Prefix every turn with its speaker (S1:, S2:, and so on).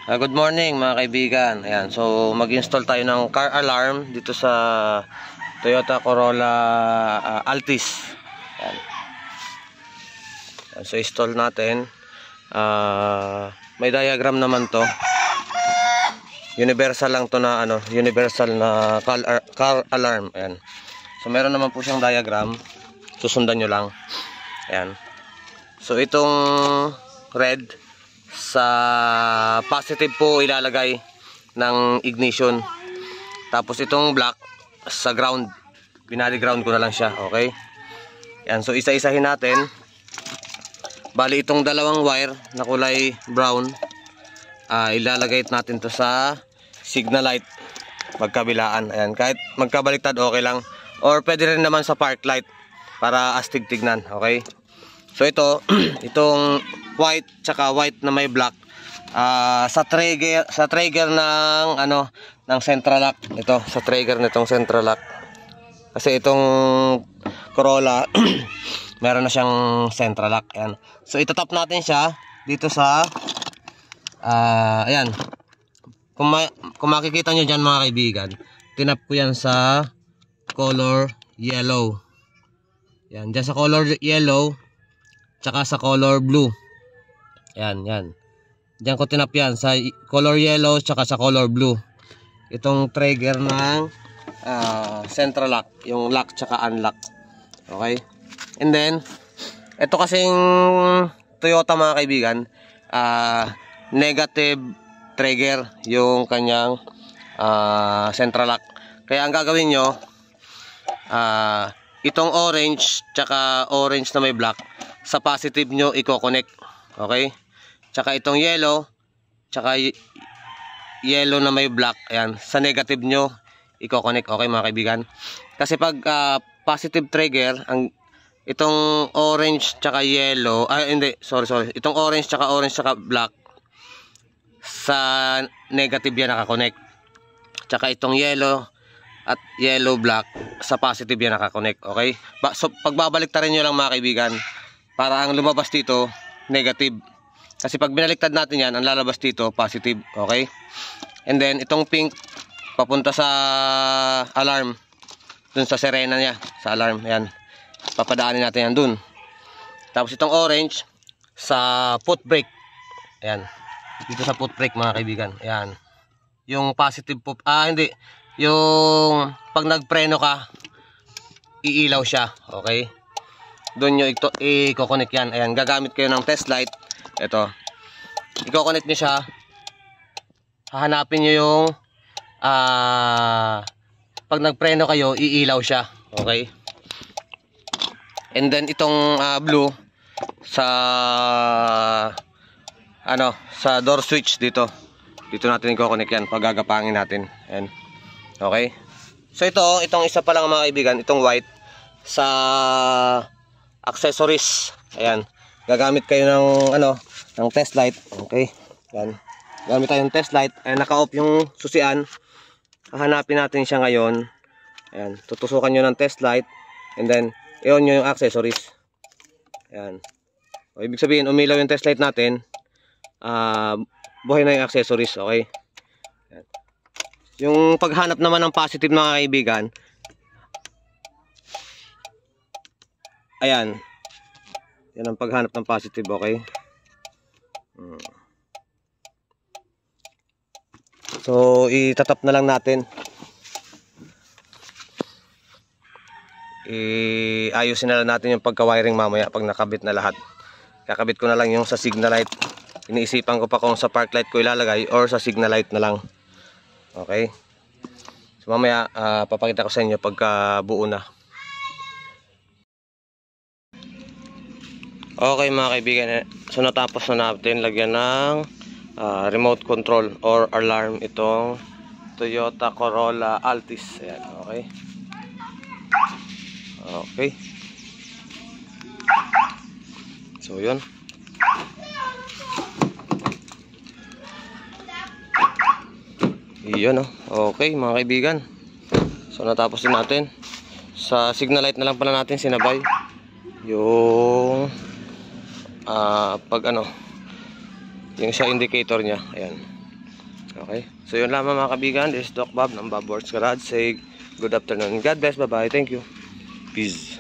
S1: Good morning mga kaibigan. Ayan, so mag-install tayo ng car alarm dito sa Toyota Corolla Altis. Ayan. So install natin. May diagram naman to. Universal lang to na universal na car alarm. Ayan. So meron naman po siyang diagram. Susundan nyo lang. Ayan. So itong red sa positive po ilalagay ng ignition. Tapos itong black sa ground. Binali ground ko na lang siya, okay? Yan, so isa-isahin natin. Bali itong dalawang wire na kulay brown, ilalagay natin to sa signal light magkabilaan. Ayan, kahit magkabaliktad okay lang. Or pwede rin naman sa park light para astig tignan, okay? So ito, itong white tsaka white na may black sa trigger ng ng central lock. Ito sa trigger nitong central lock. Kasi itong Corolla meron na siyang central lock. Ayan. So itatap natin siya dito sa ayan. Kung makikita nyo dyan mga kaibigan, tinap ko yan sa color yellow. Yan, dyan sa color yellow tsaka sa color blue. Yan, yan. Diyan ko tinap yan sa color yellow tsaka sa color blue. Itong trigger ng central lock, yung lock tsaka unlock. Okay? And then ito kasing Toyota mga kaibigan, negative trigger yung kanyang central lock. Kaya ang gagawin nyo, itong orange tsaka orange na may black, sa positive nyo i-connect. Okay? Tsaka itong yellow tsaka yellow na may black, ayan, sa negative nyo i-connect. Okay mga kaibigan? Kasi pag positive trigger, itong orange tsaka yellow, itong orange tsaka black sa negative yan nakakonect. Tsaka itong yellow at yellow black sa positive yan nakakonect. Okay? So pagbabaliktad nyo lang mga kaibigan, para ang lumabas dito negative. Kasi pag binaliktad natin yan, ang lalabas dito positive. Okay? And then itong pink papunta sa alarm, dun sa sirena niya, sa alarm. Ayan, papadaanin natin yan dun. Tapos itong orange sa foot brake. Ayan, dito sa foot brake mga kaibigan. Ayan, yung positive po, hindi, yung pag nagpreno ka, iilaw siya. Okay, doon nyo i-connect yan. Ayan, gagamit kayo ng test light. Ito, i-connect nyo siya. Hahanapin nyo yung pag nagpreno kayo, iilaw siya. Okay, and then itong blue sa sa door switch dito natin i-connect yan pag gagapangin natin. Ayan. Okay, so itong isa pa lang mga kaibigan, itong white sa accessories. Ayan, gagamit kayo ng test light. Okay, yan, gamit tayo ng test light. Ayan, naka-off yung susian. Hahanapin natin siya ngayon. Ayan, tutusukan nyo ng test light and then i-on nyo yung accessories. Ayan, o, ibig sabihin umilaw yung test light natin, buhay na yung accessories. Okay, ayan. Yung paghanap naman ng positive mga kaibigan, ayan, yan ang paghanap ng positive. Okay, so itatap na lang natin. Ayusin na lang natin yung pagka-wiring mamaya pag nakabit na lahat. Kakabit ko na lang yung sa signal light. Iniisipan ko pa kung sa park light ko ilalagay or sa signal light na lang. Okay, so mamaya papakita ko sa inyo pagka buo na. Okay mga kaibigan, so natapos na natin lagyan ng remote control or alarm itong Toyota Corolla Altis. Ayan, okay. Okay, so yun. Iyon, okay mga kaibigan, so natapos din natin. Sa signal light na lang pala natin sinabay yung pag yung sa indicator niya. Ayan. Okay? So yun lamang mga kaibigan. This is Doc Bob ng Bob Works Garage. Say good afternoon. God bless. Bye-bye. Thank you. Peace.